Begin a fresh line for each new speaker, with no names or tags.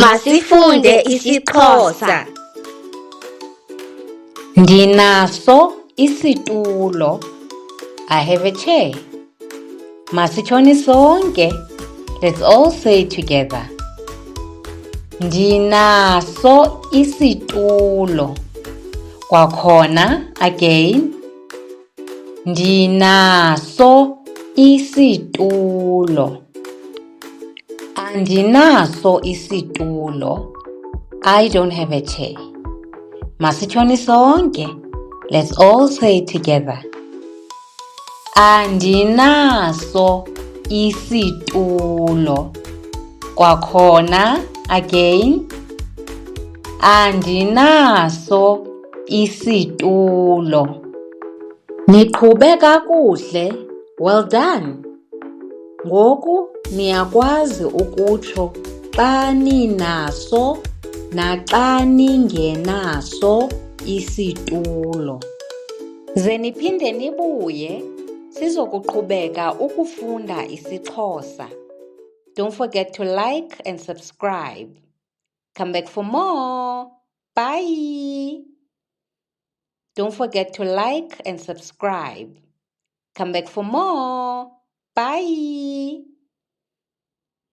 Masifunde isiXhosa.
Ndinaso isitulo. I have a chair. Masitshoni sonke. Let's all say together. Ndinaso isitulo. Kwakhona again. Ndinaso isitulo. Andinaso isitulo. I don't have a chair. Masitshoni sonke. Let's all say together. Andinaso isitulo. Kwakhona again. Andinaso isitulo. Niqhube kakuhle. Well done. Ngoku niyakwazi ukutsho xa ninaso naxa ningenaso isitulo. Ze niphinde nibuye sizokuqhubeka ukufunda isiXhosa. Don't forget to like and subscribe. Come back for more. Bye. Don't forget to like and subscribe. Come back for more. Bye.